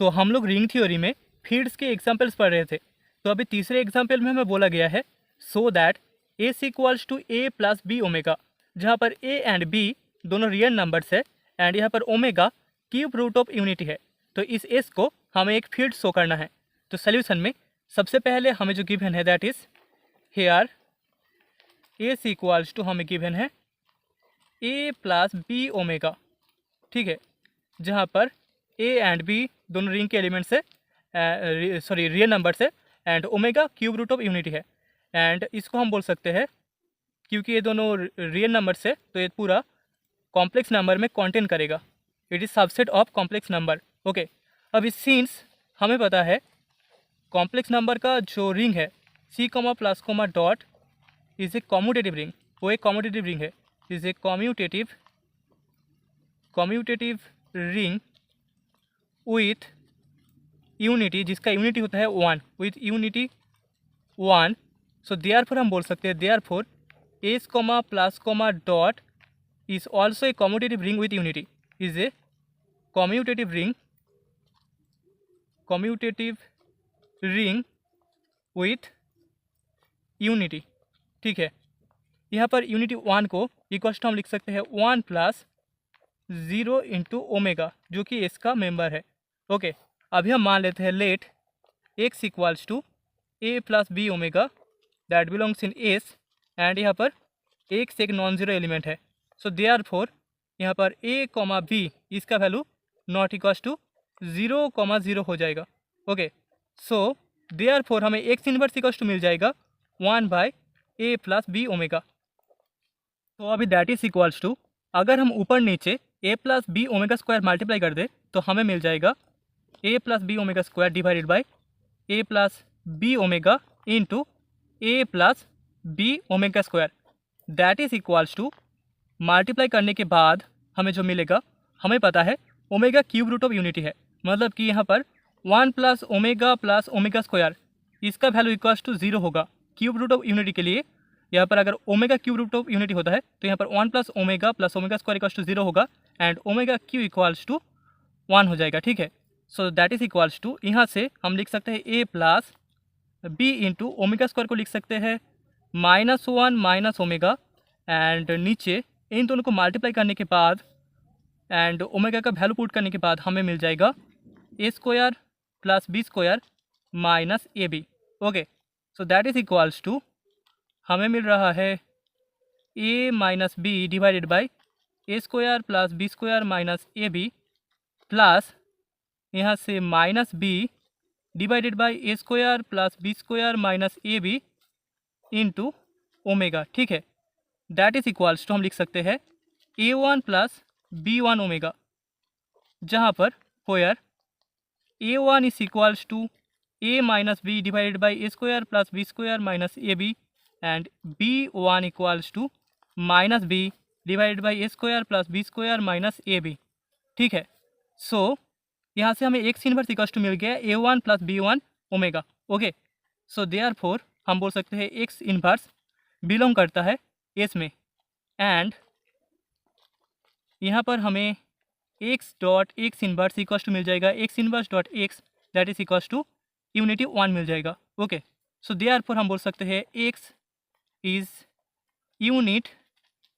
तो हम लोग रिंग थ्योरी में फील्ड्स के एग्जाम्पल्स पढ़ रहे थे। तो अभी तीसरे एग्जाम्पल में हमें बोला गया है so that S equals to A plus B omega, जहाँ पर ए एंड बी दोनों रियल नंबर्स है एंड यहाँ पर omega cube root of unity है। तो इस एस को हमें एक फील्ड शो करना है। तो सोल्यूशन में सबसे पहले हमें जो गिवन है that is here S equals to हमें गिवन है ए प्लस बी ओमेगा, ठीक है, जहाँ पर ए एंड बी दोनों रिंग के एलिमेंट्स है, सॉरी रियल नंबर्स है and omega cube root of unity है। एंड इसको हम बोल सकते हैं क्योंकि ये दोनों रियल नंबर्स है तो ये पूरा कॉम्प्लेक्स नंबर में कंटेन करेगा। It is subset of complex number. Okay, अब इस सिंस हमें पता है कॉम्प्लेक्स नंबर का जो रिंग है C comma plus comma dot is a commutative ring, वो एक कॉम्यूटेटिव रिंग है, is a commutative ring with unity, जिसका यूनिटी होता है 1, विथ यूनिटी 1। सो देयरफॉर हम बोल सकते हैं therefore S comma plus comma dot is also a commutative ring with unity, is a commutative ring with unity, ठीक है। यहाँ पर यूनिटी 1 को इक्वल्स टू हम लिख सकते हैं 1 प्लस 0 इंटू ओमेगा, जो कि एस का मेंबर है। ओके, अभी हम मान लेते हैं let X equals to A plus B omega that belongs in S and यहाँ पर एक्स एक नॉन ज़ीरो एलिमेंट है। सो देयरफॉर यहाँ पर ए कॉमा बी इसका वैल्यू नॉट इक्वल्स टू 0,0 हो जाएगा। ओके, सो देयरफॉर हमें एक्स इनवर्स इक्वल्स टू मिल जाएगा 1 बाय ए प्लस बी ओमेगा। तो अभी दैट इज इक्वल्स टू अगर हम ऊपर नीचे a plus B omega square multiply कर दे तो हमें मिल जाएगा a plus B omega square divided by a plus B omega into a plus B omega square that is equals to multiply करने के बाद हमें जो मिलेगा, हमें पता है omega cube root of unity है, मतलब कि यहाँ पर 1 प्लस ओमेगा स्क्वायर इसका वैल्यू इक्वल्स टू 0 होगा क्यूब रूट ऑफ यूनिटी के लिए। यहाँ पर अगर omega cube root of unity होता है तो यहाँ पर 1 plus omega square equals to 0 होगा and omega cube equals to 1 हो जाएगा, ठीक है। So that is equals to यहाँ से हम लिख सकते हैं a plus b into omega square को लिख सकते हैं -1 माइनस ओमेगा एंड नीचे इन दोनों को मल्टीप्लाई करने के बाद एंड ओमेगा का वैल्यू पुट करने के बाद हमें मिल जाएगा a square plus B square minus A b. Okay, so that is equals to हमें मिल रहा है a minus B divided by A square plus B square minus A b plus यहाँ से minus B divided by A square plus B square minus A b into omega, ठीक है। That is equals to हम लिख सकते हैं A1 plus B1 omega, जहाँ पर where A1 is equals to A minus B divided by A square plus B square minus A B and B1 equals to minus B divided by A square plus B square minus A B, ठीक है। So यहाँ से हमें X inverse equals to मिल गया A1 plus B1 omega. Okay, so therefore हम बोल सकते हैं एक्स इनवर्स बिलोंग करता है एस में एंड यहाँ पर हमें x dot x inverse equals to मिल जाएगा x inverse dot x that is equals to unity 1 मिल जाएगा। ओके, सो देयरफॉर हम बोल सकते हैं x is unit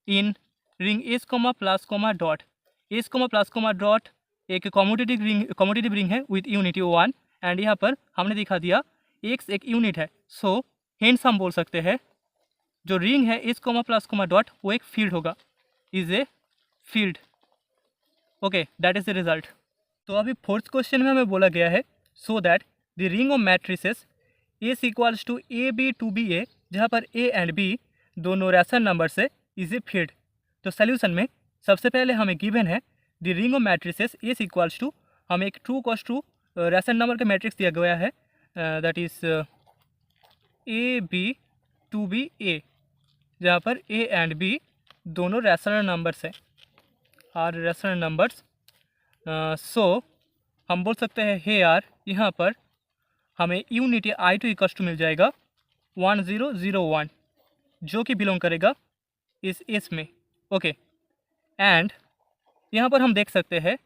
in ring S comma plus comma dot, S comma plus comma dot एक commutative ring है विथ यूनिटी 1 एंड यहाँ पर हमने दिखा दिया एक्स एक यूनिट है। सो हेंस हम बोल सकते हैं जो रिंग है S comma plus comma dot वो एक फील्ड होगा, is a field. Okay, that is the result. तो अभी फोर्थ क्वेश्चन में हमें बोला गया है so that the ring of matrices S equals to A b two b a, जहाँ पर ए एंड बी दोनों रैशनल नंबर्स है, इज ए फील्ड। तो सोल्यूशन में सबसे पहले हमें गिवन है the ring of matrices S equals to हमें एक two cross two rational number का मैट्रिक्स दिया गया है that is a b two b a, जहाँ पर ए एंड बी दोनों रैशनल नंबर्स हैं, आर रैशनल नंबर्स। सो हम बोल सकते हैं हेयर यहाँ पर हमें unity I two equals to मिल जाएगा 1001, जो कि बिलोंग करेगा इस एस में। ओके, एंड यहाँ पर हम देख सकते हैं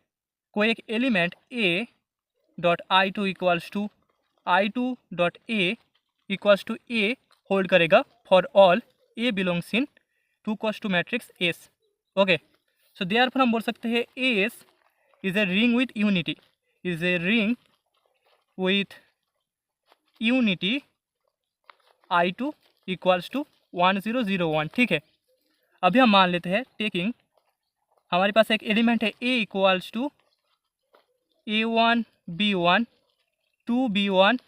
कोई एक element a dot I two equals to I two dot a equals to a hold करेगा for all a belongs in 2x2 matrix S. Okay, so therefore हम बोल सकते हैं S is a ring with unity, is a ring with unity I two equals to 1001। ठीक है, अभी हम मान लेते हैं टेकिंग हमारे पास एक एलिमेंट है a equals to a1 b1 2 b1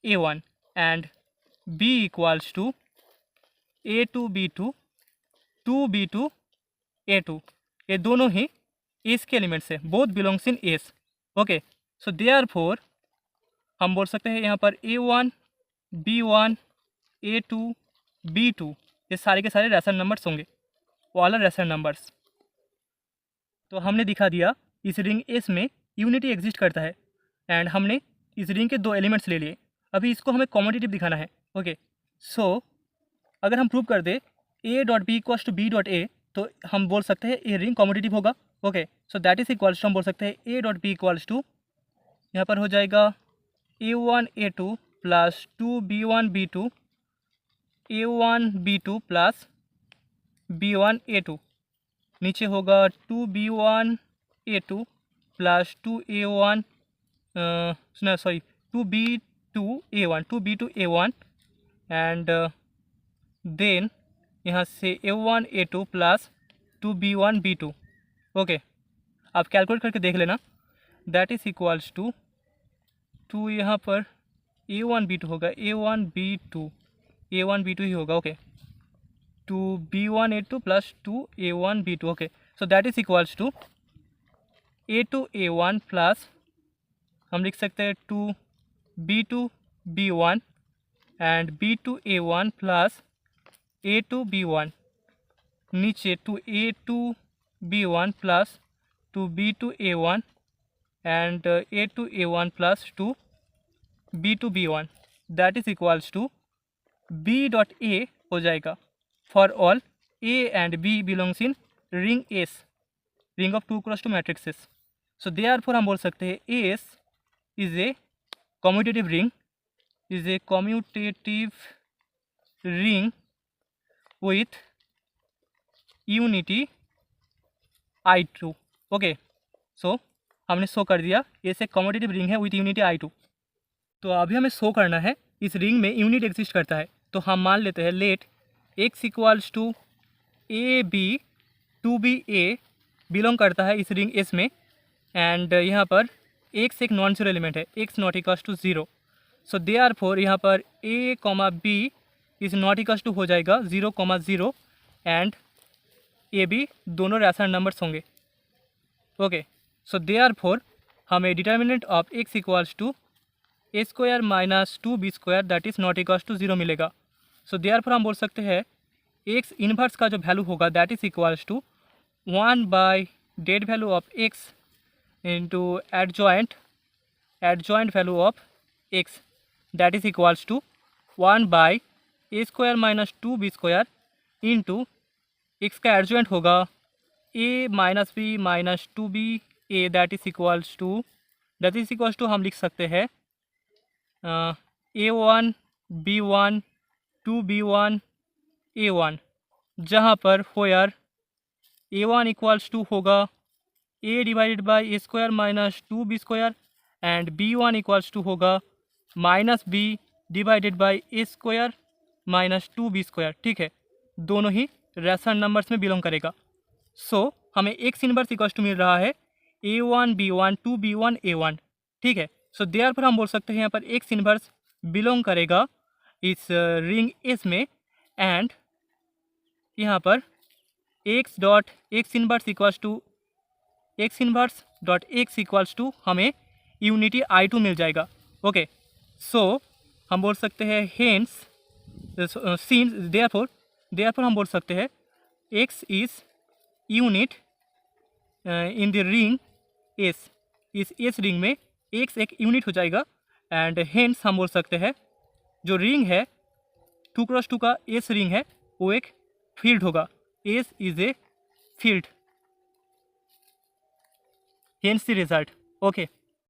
a1 and b equals to a2 b2 2 b2 a2। ये दोनों ही एस के एलिमेंट्स है, both belongs in S. Okay, so therefore हम बोल सकते हैं यहाँ पर a1 b1 a2 b2 ये सारे के सारे रैशनल नंबर्स होंगे, वो ऑल आर रैशनल नंबर्स। तो हमने दिखा दिया इस रिंग एस में यूनिटी एग्जिस्ट करता है एंड हमने इस रिंग के दो एलिमेंट्स ले लिए। अभी इसको हमें कॉम्यूटेटिव दिखाना है। ओके, सो अगर हम प्रूव कर दे a dot b equals to b dot a तो हम बोल सकते हैं ये रिंग कॉम्यूटेटिव होगा। Okay, so that is equals to हम बोल सकते हैं a dot b equals to यहाँ पर हो जाएगा a1 a2 plus 2b1 b2 a1 b2 plus b1 a2, नीचे होगा 2b1 a2 plus 2a1 sorry 2b2 a1 and then यहाँ से a1 a2 plus 2b1 b2। Okay, आप कैलकुलेट करके देख लेना, दैट इज इक्वल्स टू 2 यहाँ पर a1 b2 होगा, a1 b2 ही होगा। Okay, 2b1 a2 plus 2a1 b2। Okay, so that is equals to a2 a1 plus हम लिख सकते हैं 2b2 b1 and b2 a1 plus a2 b1, नीचे 2a2 b1 plus 2b2 a1 and a2 a1 plus 2b2 b1, that is equals to b dot a हो जाएगा for all a and b belongs in ring S, ring of 2x2 matrices. So therefore हम बोल सकते हैं S is a commutative ring, is a commutative ring with unity I2। Okay, so हमने show कर दिया S एक commutative ring है with unity I2। तो अभी हमें शो करना है इस रिंग में यूनिट एग्जिस्ट करता है। तो हम मान लेते हैं let x equals to A B 2b a belong करता है इस रिंग एस में एंड यहाँ पर x एक नॉन जीरो एलिमेंट है, x not equals to 0। So therefore यहाँ पर a comma b is not equals to हो जाएगा 0,0 एंड ए बी दोनों रैशनल नंबर्स होंगे। ओके, सो देयरफॉर हमें determinant of x equals to A square minus 2b² that is not equals to 0 मिलेगा। सो therefore हम बोल सकते हैं x इनवर्स का जो वैल्यू होगा that is equals to 1 by det value of x into adjoint value of x that is equals to 1 by A square minus 2b² into x का adjoint होगा a minus B minus 2b a that is equals to हम लिख सकते हैं a1 b1 2b1 a1, जहाँ पर where a1 equals to होगा a divided by A square minus 2b² and b1 equals to होगा minus b divided by A square minus 2b²। ठीक है, दोनों ही रैशनल नंबर्स में बिलोंग करेगा। सो हमें x इनवर्स इक्वल्स टू मिल रहा है a1 b1 2b1 a1। ठीक है, सो देयरफॉर हम बोल सकते हैं यहाँ पर x इनवर्स बिलोंग करेगा इस रिंग एस में एंड यहाँ पर x dot x inverse dot x equals to हमें यूनिटी I2 मिल जाएगा। ओके, सो हम बोल सकते हैं हेंस सिंस देयरफॉर हम बोल सकते हैं x is unit in the ring S, इस एस रिंग में x एक यूनिट हो जाएगा एंड हेंस हम बोल सकते हैं जो रिंग है 2x2 का एस रिंग है वो एक फील्ड होगा, S is a field, hence the result. Okay.